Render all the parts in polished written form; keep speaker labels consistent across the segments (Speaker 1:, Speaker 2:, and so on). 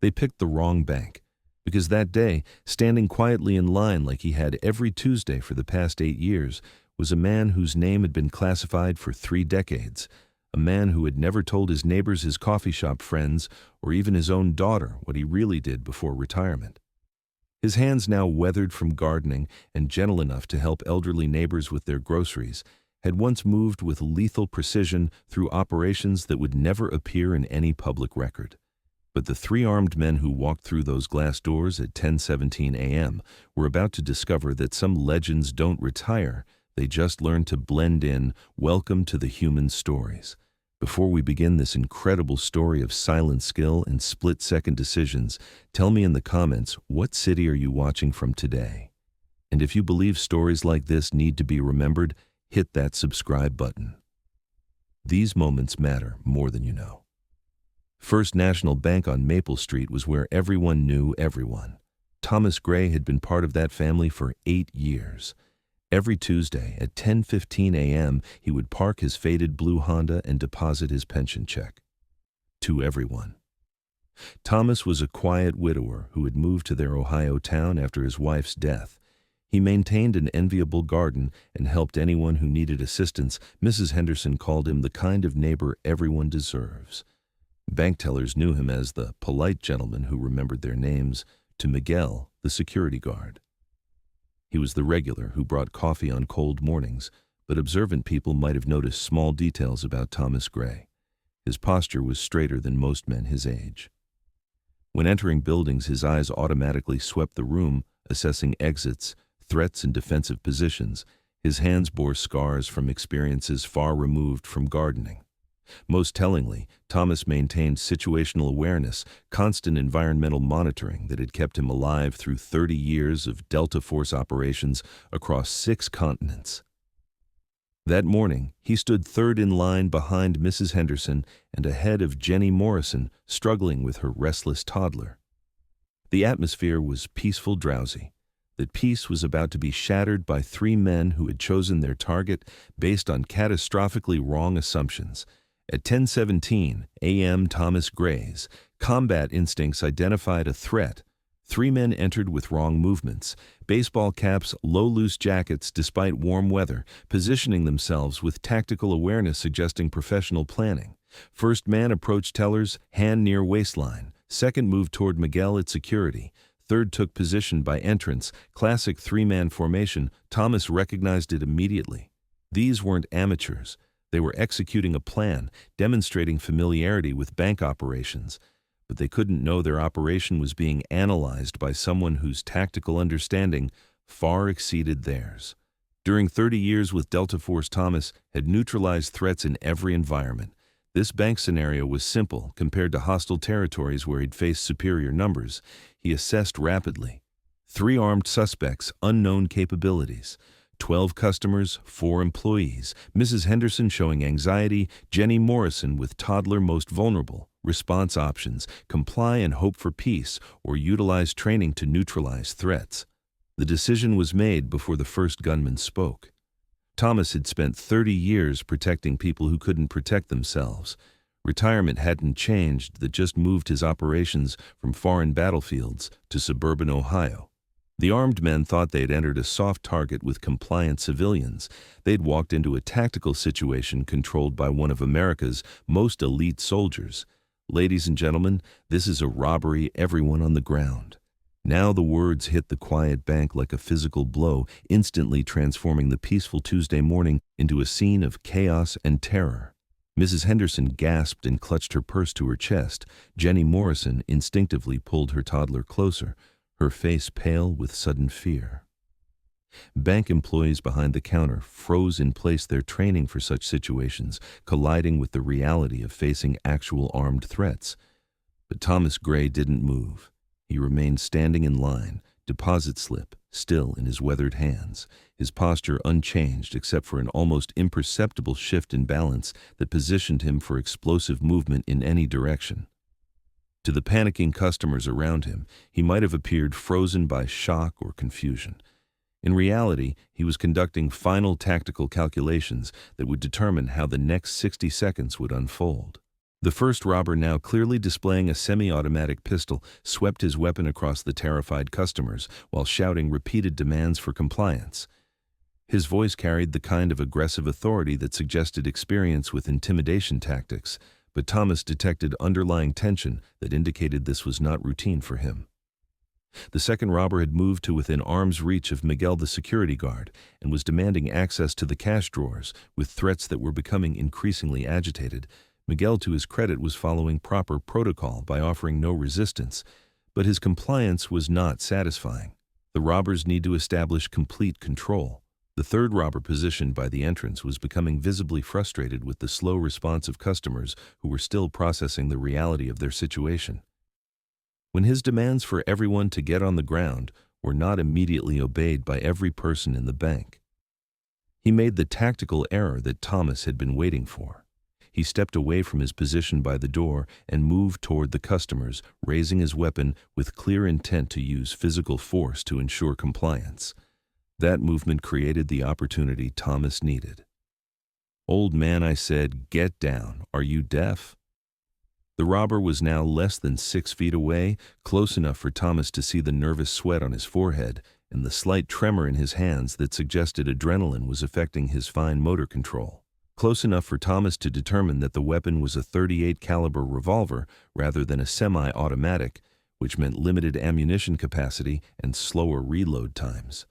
Speaker 1: They picked the wrong bank, because that day, standing quietly in line like he had every Tuesday for the past 8 years, was a man whose name had been classified for 3 decades, a man who had never told his neighbors, his coffee shop friends, or even his own daughter what he really did before retirement. His hands, now weathered from gardening and gentle enough to help elderly neighbors with their groceries, had once moved with lethal precision through operations that would never appear in any public record. But the three armed men who walked through those glass doors at 10:17 a.m. were about to discover that some legends don't retire, they just learn to blend in. Welcome to the human stories. Before we begin this incredible story of silent skill and split-second decisions, tell me in the comments, what city are you watching from today? And if you believe stories like this need to be remembered, hit that subscribe button. These moments matter more than you know. First National Bank on Maple Street was where everyone knew everyone. Thomas Gray had been part of that family for 8 years. Every Tuesday at 10:15 a.m., he would park his faded blue Honda and deposit his pension check. To everyone. Thomas was a quiet widower who had moved to their Ohio town after his wife's death. He maintained an enviable garden and helped anyone who needed assistance. Mrs. Henderson called him the kind of neighbor everyone deserves. Bank tellers knew him as the polite gentleman who remembered their names, to Miguel, the security guard. He was the regular who brought coffee on cold mornings, but observant people might have noticed small details about Thomas Gray. His posture was straighter than most men his age. When entering buildings, his eyes automatically swept the room, assessing exits, threats, and defensive positions. His hands bore scars from experiences far removed from gardening. Most tellingly, Thomas maintained situational awareness, constant environmental monitoring that had kept him alive through 30 years of Delta Force operations across 6 continents. That morning, he stood third in line behind Mrs. Henderson and ahead of Jenny Morrison, struggling with her restless toddler. The atmosphere was peaceful, drowsy. That peace was about to be shattered by 3 men who had chosen their target based on catastrophically wrong assumptions. At 10:17 a.m., Thomas Gray's combat instincts identified a threat. 3 men entered with wrong movements, baseball caps, low loose jackets despite warm weather, positioning themselves with tactical awareness suggesting professional planning. First man approached tellers, hand near waistline. Second moved toward Miguel at security. Third took position by entrance, classic 3-man formation. Thomas recognized it immediately. These weren't amateurs. They were executing a plan, demonstrating familiarity with bank operations, but they couldn't know their operation was being analyzed by someone whose tactical understanding far exceeded theirs. During 30 years with Delta Force, Thomas had neutralized threats in every environment. This bank scenario was simple compared to hostile territories where he'd faced superior numbers. He assessed rapidly. 3 armed suspects, unknown capabilities. 12 customers, 4 employees, Mrs. Henderson showing anxiety, Jenny Morrison with toddler most vulnerable, response options, comply and hope for peace, or utilize training to neutralize threats. The decision was made before the first gunman spoke. Thomas had spent 30 years protecting people who couldn't protect themselves. Retirement hadn't changed, that just moved his operations from foreign battlefields to suburban Ohio. The armed men thought they had entered a soft target with compliant civilians. They'd walked into a tactical situation controlled by one of America's most elite soldiers. Ladies and gentlemen, this is a robbery, everyone on the ground. Now the words hit the quiet bank like a physical blow, instantly transforming the peaceful Tuesday morning into a scene of chaos and terror. Mrs. Henderson gasped and clutched her purse to her chest. Jenny Morrison instinctively pulled her toddler closer, her face pale with sudden fear. Bank employees behind the counter froze in place, their training for such situations colliding with the reality of facing actual armed threats. But Thomas Gray didn't move. He remained standing in line, deposit slip still in his weathered hands, his posture unchanged except for an almost imperceptible shift in balance that positioned him for explosive movement in any direction. To the panicking customers around him, he might have appeared frozen by shock or confusion. In reality, he was conducting final tactical calculations that would determine how the next 60 seconds would unfold. The first robber, now clearly displaying a semi-automatic pistol, swept his weapon across the terrified customers while shouting repeated demands for compliance. His voice carried the kind of aggressive authority that suggested experience with intimidation tactics, but Thomas detected underlying tension that indicated this was not routine for him. The second robber had moved to within arm's reach of Miguel, the security guard, and was demanding access to the cash drawers, with threats that were becoming increasingly agitated. Miguel, to his credit, was following proper protocol by offering no resistance, but his compliance was not satisfying. The robbers need to establish complete control. The third robber, positioned by the entrance, was becoming visibly frustrated with the slow response of customers who were still processing the reality of their situation. When his demands for everyone to get on the ground were not immediately obeyed by every person in the bank, he made the tactical error that Thomas had been waiting for. He stepped away from his position by the door and moved toward the customers, raising his weapon with clear intent to use physical force to ensure compliance. That movement created the opportunity Thomas needed. "Old man," I said, "get down. Are you deaf?" The robber was now less than 6 feet away, close enough for Thomas to see the nervous sweat on his forehead and the slight tremor in his hands that suggested adrenaline was affecting his fine motor control. Close enough for Thomas to determine that the weapon was a .38 caliber revolver rather than a semi-automatic, which meant limited ammunition capacity and slower reload times.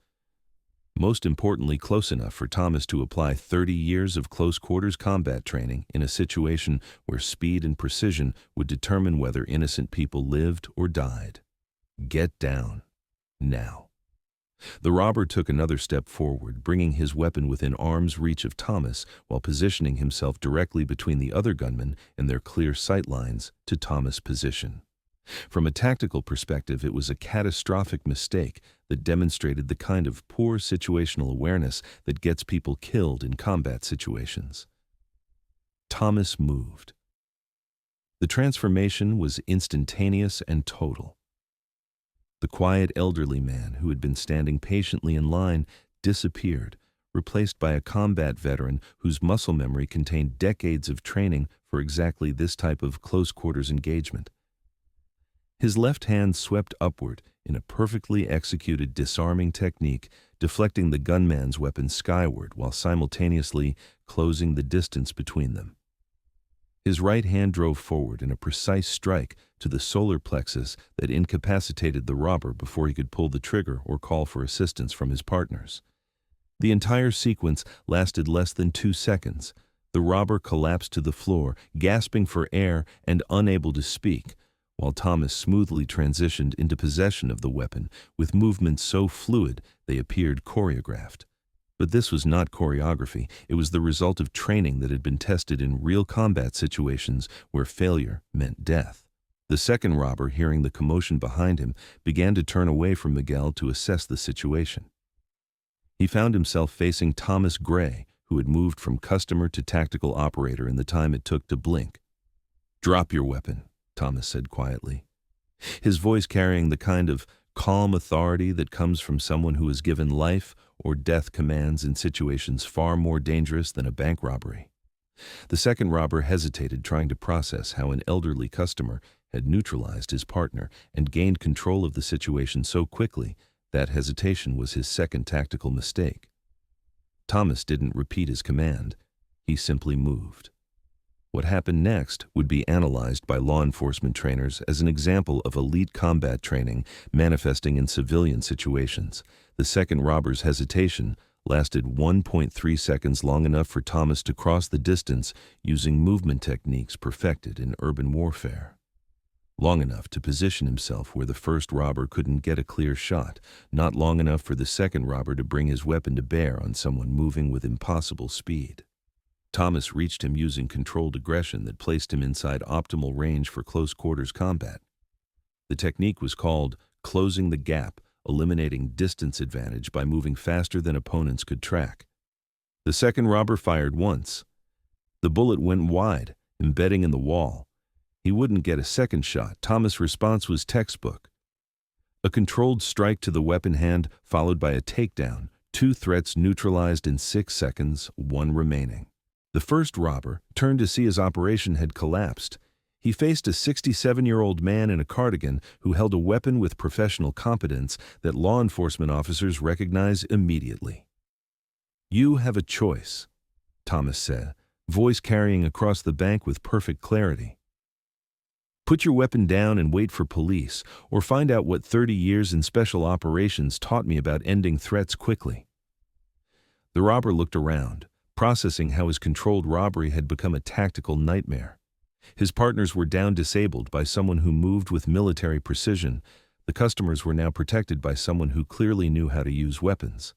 Speaker 1: Most importantly, close enough for Thomas to apply 30 years of close-quarters combat training in a situation where speed and precision would determine whether innocent people lived or died. Get down. Now. The robber took another step forward, bringing his weapon within arm's reach of Thomas while positioning himself directly between the other gunmen and their clear sight lines to Thomas' position. From a tactical perspective, it was a catastrophic mistake that demonstrated the kind of poor situational awareness that gets people killed in combat situations. Thomas moved. The transformation was instantaneous and total. The quiet elderly man who had been standing patiently in line disappeared, replaced by a combat veteran whose muscle memory contained decades of training for exactly this type of close-quarters engagement. His left hand swept upward in a perfectly executed disarming technique, deflecting the gunman's weapon skyward while simultaneously closing the distance between them. His right hand drove forward in a precise strike to the solar plexus that incapacitated the robber before he could pull the trigger or call for assistance from his partners. The entire sequence lasted less than 2 seconds. The robber collapsed to the floor, gasping for air and unable to speak, while Thomas smoothly transitioned into possession of the weapon with movements so fluid they appeared choreographed. But this was not choreography. It was the result of training that had been tested in real combat situations where failure meant death. The second robber, hearing the commotion behind him, began to turn away from Miguel to assess the situation. He found himself facing Thomas Gray, who had moved from customer to tactical operator in the time it took to blink. "Drop your weapon," Thomas said quietly, his voice carrying the kind of calm authority that comes from someone who has given life or death commands in situations far more dangerous than a bank robbery. The second robber hesitated, trying to process how an elderly customer had neutralized his partner and gained control of the situation so quickly. That hesitation was his second tactical mistake. Thomas didn't repeat his command. He simply moved. What happened next would be analyzed by law enforcement trainers as an example of elite combat training manifesting in civilian situations. The second robber's hesitation lasted 1.3 seconds, long enough for Thomas to cross the distance using movement techniques perfected in urban warfare. Long enough to position himself where the first robber couldn't get a clear shot, not long enough for the second robber to bring his weapon to bear on someone moving with impossible speed. Thomas reached him using controlled aggression that placed him inside optimal range for close-quarters combat. The technique was called closing the gap, eliminating distance advantage by moving faster than opponents could track. The second robber fired once. The bullet went wide, embedding in the wall. He wouldn't get a second shot. Thomas' response was textbook. A controlled strike to the weapon hand, followed by a takedown, 2 threats neutralized in 6 seconds, 1 remaining. The first robber turned to see his operation had collapsed. He faced a 67-year-old man in a cardigan who held a weapon with professional competence that law enforcement officers recognized immediately. "You have a choice," Thomas said, voice carrying across the bank with perfect clarity. "Put your weapon down and wait for police, or find out what 30 years in special operations taught me about ending threats quickly." The robber looked around, processing how his controlled robbery had become a tactical nightmare. His partners were down disabled by someone who moved with military precision. The customers were now protected by someone who clearly knew how to use weapons.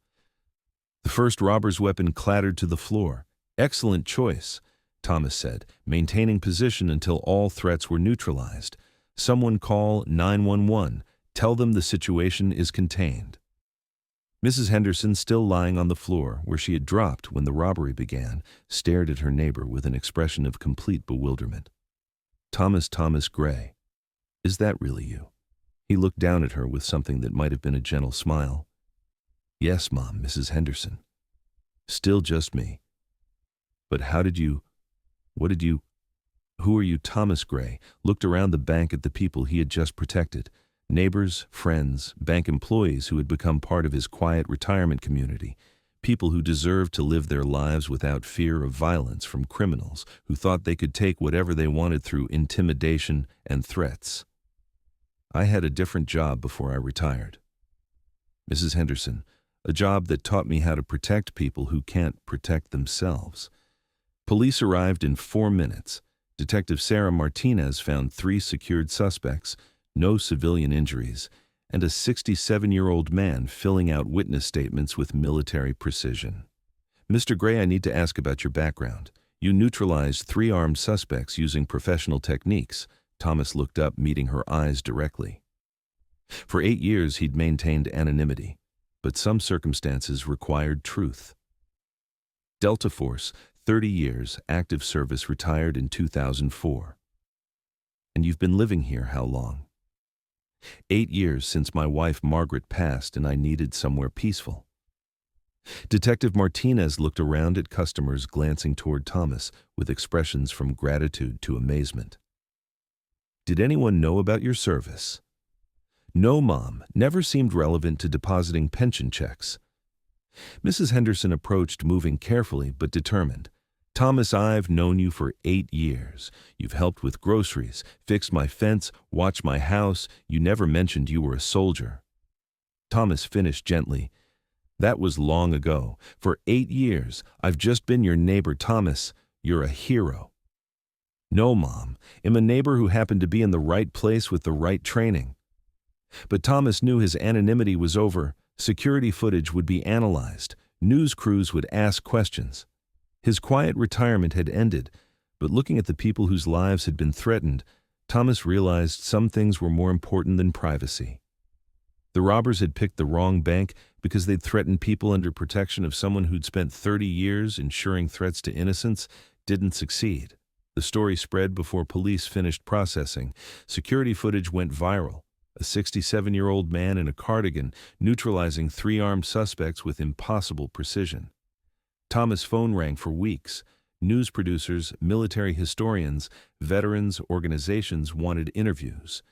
Speaker 1: The first robber's weapon clattered to the floor. "Excellent choice," Thomas said, maintaining position until all threats were neutralized. "Someone call 911. Tell them the situation is contained." Mrs. Henderson, still lying on the floor where she had dropped when the robbery began, stared at her neighbor with an expression of complete bewilderment. Thomas Gray. "Is that really you?" He looked down at her with something that might have been a gentle smile. "Yes, Mom, Mrs. Henderson. Still just me. But who are you?" Thomas Gray looked around the bank at the people he had just protected. Neighbors, friends, bank employees who had become part of his quiet retirement community. People who deserved to live their lives without fear of violence from criminals who thought they could take whatever they wanted through intimidation and threats. "I had a different job before I retired, Mrs. Henderson, a job that taught me how to protect people who can't protect themselves." Police arrived in 4 minutes. Detective Sarah Martinez found 3 secured suspects, no civilian injuries, and a 67-year-old man filling out witness statements with military precision. "Mr. Gray, I need to ask about your background. You neutralized 3 armed suspects using professional techniques." Thomas looked up, meeting her eyes directly. For 8 years he'd maintained anonymity, but some circumstances required truth. "Delta Force, 30 years, active service, retired in 2004. "And you've been living here how long?" 8 years, since my wife Margaret passed and I needed somewhere peaceful." Detective Martinez looked around at customers, glancing toward Thomas with expressions from gratitude to amazement. "Did anyone know about your service?" "No, Mom, never seemed relevant to depositing pension checks." Mrs. Henderson approached, moving carefully but determined. "Thomas, I've known you for 8 years. You've helped with groceries, fixed my fence, watched my house. You never mentioned you were a soldier." Thomas finished gently. "That was long ago. For 8 years, I've just been your neighbor. Thomas, you're a hero." "No, Mom, I'm a neighbor who happened to be in the right place with the right training." But Thomas knew his anonymity was over. Security footage would be analyzed. News crews would ask questions. His quiet retirement had ended, but looking at the people whose lives had been threatened, Thomas realized some things were more important than privacy. The robbers had picked the wrong bank because they'd threatened people under protection of someone who'd spent 30 years ensuring threats to innocents didn't succeed. The story spread before police finished processing. Security footage went viral. A 67-year-old man in a cardigan neutralizing 3 armed suspects with impossible precision. Thomas' phone rang for weeks. News producers, military historians, veterans, organizations wanted interviews.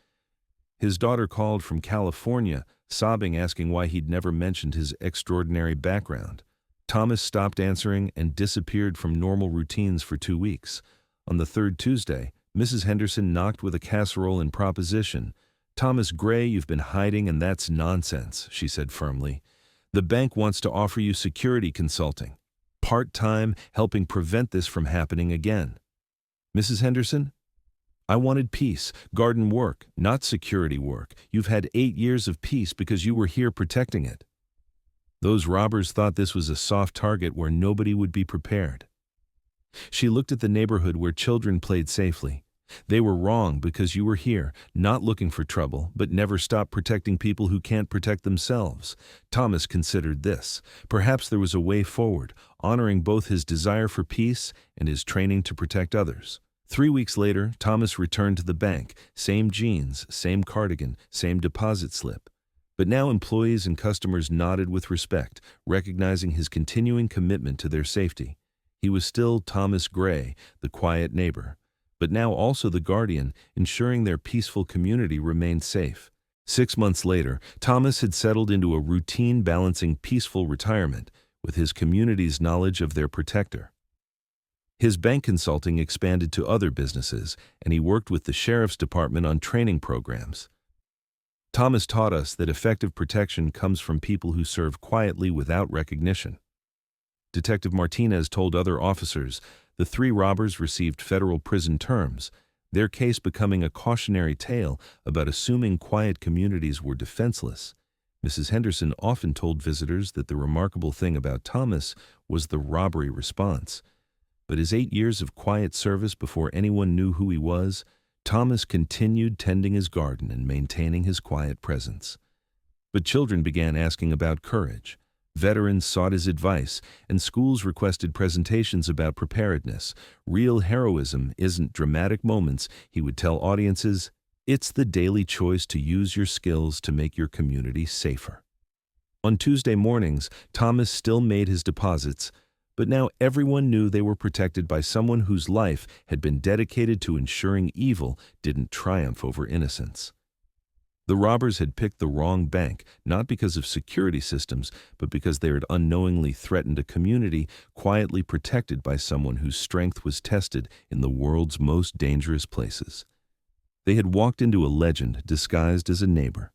Speaker 1: His daughter called from California, sobbing, asking why he'd never mentioned his extraordinary background. Thomas stopped answering and disappeared from normal routines for 2 weeks. On the 3rd Tuesday, Mrs. Henderson knocked with a casserole and proposition. "Thomas Gray, you've been hiding, and that's nonsense," she said firmly. "The bank wants to offer you security consulting. Part-time, helping prevent this from happening again." "Mrs. Henderson, I wanted peace, garden work, not security work. You've had 8 years of peace because you were here protecting it." Those robbers thought this was a soft target where nobody would be prepared. She looked at the neighborhood where children played safely. "They were wrong because you were here, not looking for trouble, but never stopped protecting people who can't protect themselves." Thomas considered this. Perhaps there was a way forward, honoring both his desire for peace and his training to protect others. 3 weeks later, Thomas returned to the bank. Same jeans, same cardigan, same deposit slip. But now employees and customers nodded with respect, recognizing his continuing commitment to their safety. He was still Thomas Gray, the quiet neighbor, but now also the guardian, ensuring their peaceful community remained safe. 6 months later, Thomas had settled into a routine balancing peaceful retirement with his community's knowledge of their protector. His bank consulting expanded to other businesses, and he worked with the sheriff's department on training programs. Thomas taught us that effective protection comes from people who serve quietly without recognition. Detective Martinez told other officers the 3 robbers received federal prison terms, their case becoming a cautionary tale about assuming quiet communities were defenseless. Mrs. Henderson often told visitors that the remarkable thing about Thomas was the robbery response. But his 8 years of quiet service before anyone knew who he was, Thomas continued tending his garden and maintaining his quiet presence. But children began asking about courage. Veterans sought his advice, and schools requested presentations about preparedness. Real heroism isn't dramatic moments, he would tell audiences. It's the daily choice to use your skills to make your community safer. On Tuesday mornings, Thomas still made his deposits, but now everyone knew they were protected by someone whose life had been dedicated to ensuring evil didn't triumph over innocence. The robbers had picked the wrong bank, not because of security systems, but because they had unknowingly threatened a community quietly protected by someone whose strength was tested in the world's most dangerous places. They had walked into a legend disguised as a neighbor.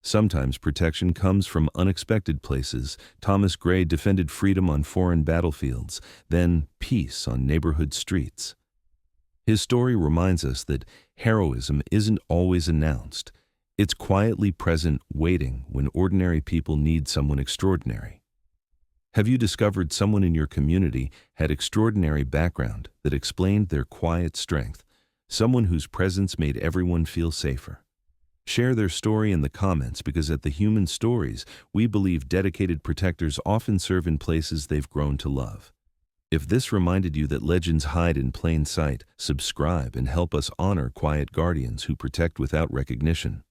Speaker 1: Sometimes protection comes from unexpected places. Thomas Gray defended freedom on foreign battlefields, then peace on neighborhood streets. His story reminds us that heroism isn't always announced. It's quietly present, waiting when ordinary people need someone extraordinary. Have you discovered someone in your community had extraordinary background that explained their quiet strength, someone whose presence made everyone feel safer? Share their story in the comments, because at the Human Stories, we believe dedicated protectors often serve in places they've grown to love. If this reminded you that legends hide in plain sight, subscribe and help us honor quiet guardians who protect without recognition.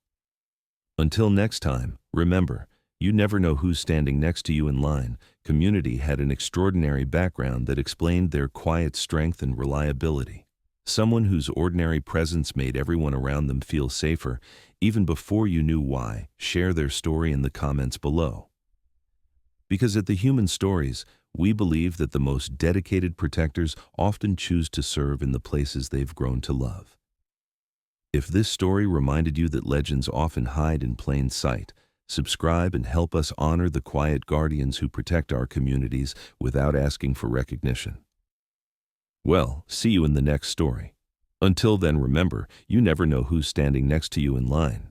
Speaker 1: Until next time, remember, you never know who's standing next to you in line. Community had an extraordinary background that explained their quiet strength and reliability. Someone whose ordinary presence made everyone around them feel safer, even before you knew why. Share their story in the comments below. Because at the Human Stories, we believe that the most dedicated protectors often choose to serve in the places they've grown to love. If this story reminded you that legends often hide in plain sight, subscribe and help us honor the quiet guardians who protect our communities without asking for recognition. Well, see you in the next story. Until then, remember, you never know who's standing next to you in line.